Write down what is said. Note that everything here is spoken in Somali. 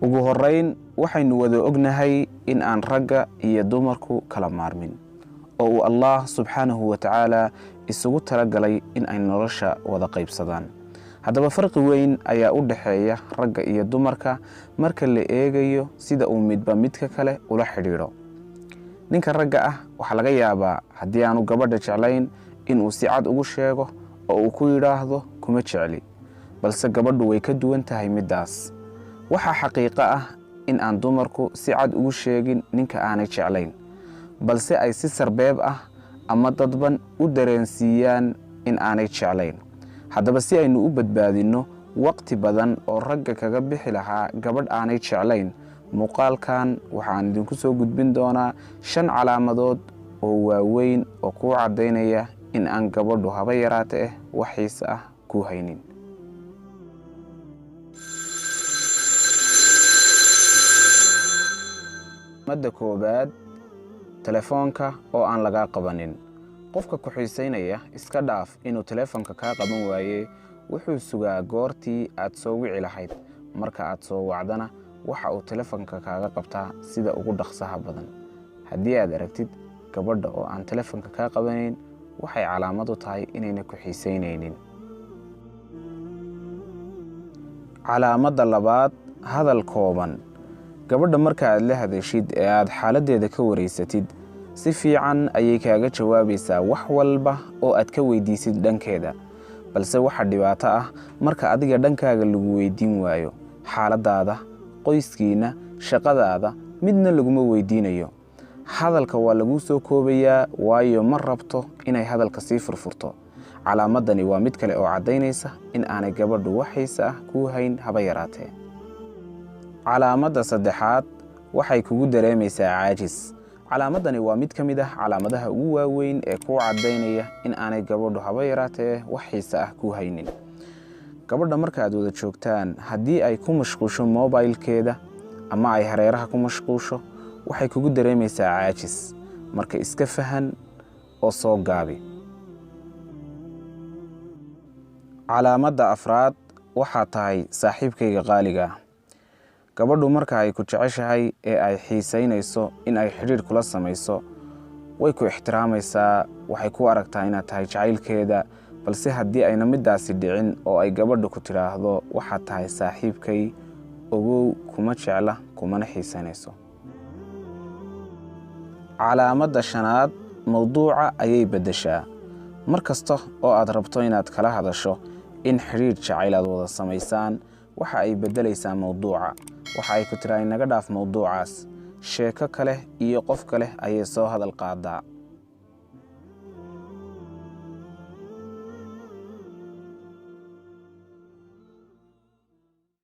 ugu horeyn waxaynu wada ognahay in aan ragga iyo dumarku kala maarmin oo uu Allah subhanahu wa ta'ala isugu talagalay in ay nolosha wada qaybsadaan. haddaba farqi weyn ayaa u dhaxeeya ragga iyo dumarka marka la eegayo sida uu midba midka kale ula xidhiidho. ninka ragga ah waxa laga yaabaa haddii aanu gabadha jeclayn in uu si cad ugu sheego oo uu ku yiraahdo kuma jecli, balse gabadhu way ka duwan tahay midaas. waxa xaqiiqo ah in aan dumarku si cad ugu sheegin ninka aanay jeclayn, balse ay si sarbeeb ah ama dadban u dareensiiyaan in aanay jeclayn. haddaba si aynu u badbaadino waqti badan oo ragga kaga bixi lahaa gabadh aanay jeclayn, muuqaalkan waxaan idinku soo gudbin doonaa 5 calaamadood oo waaweyn oo ku cadeynaya in aan gabadhu haba yaraatee wax xiisa ah ku haynin. madda koobaad, telefoonka oo aan laga qabanin. qofka ku xiiseynaya iska dhaaf inuu telefoonka ka qaban waaye wuxuu sugaa goortii aad soo wici lahayd. marka aad soo wacdana waxa uu telefoonka kaaga qabtaa sida ugu dhaqsaha badan. haddii aad aragtid gabadha oo aan telefoonka ka qabanayn, waxay calaamad u tahay inayna ku xiiseynaynin. calaamadda labaad, hadal kooban. gabadha marka aad la hadashid ee aad xaaladeeda ka wareysatid, si fiican ayay kaaga jawaabaysaa wax walba oo aad ka weydiisid dhankeeda, balse waxa dhibaato ah marka adiga dhankaaga lagu weydiin waayo. xaaladaada, qoyskiina, shaqadaada midna laguma weydiinayo. hadalka waa lagu soo koobayaa waayo ma rabto inay hadalka sii furfurto. calaamadani waa mid kale oo cadeynaysa in aanay gabadhu wax xiisa ah ku hayn haba yaraatee. calaamadda saddexaad, waxay kugu dareemaysaa caajis. calaamadani waa mid ka mid ah calaamadaha ugu waaweyn ee ku cadeynaya in aanay gabadhu haba yaraatee wax xiisa ah ku haynin. gabadha marka aad wada joogtaan, haddii ay ku mashquusho mobilkeeda ama ay hareeraha ku mashquusho, waxay kugu dareemaysaa caajis. marka iska fahan oo soo gaabi. calaamadda afraad, waxaa tahay saaxiibkayga qaaliga ah. gabadhu marka ay ku jeceshahay ee ay xiiseynayso in ay xiriir kula samayso, way ku ixtiraamaysaa, waxay ku aragtaa inaad tahay jacaylkeeda. balse haddii ayna midaasi dhicin oo ay gabadhu ku tiraahdo waxaad tahay saaxiibkay, ogow kuma jecla kumana xiisanayso. calaamadda shanaad, mawduuca ayay beddeshaa. mar kasta oo aad rabto inaad kala hadasho in xiriir jacayl aad wada samaysaan, waxa ay beddelaysaa mawduuca. waxa ay ku tiraahdaa naga dhaaf mawduucaas, sheeko kale iyo qof kale ayay soo hadal qaadaa.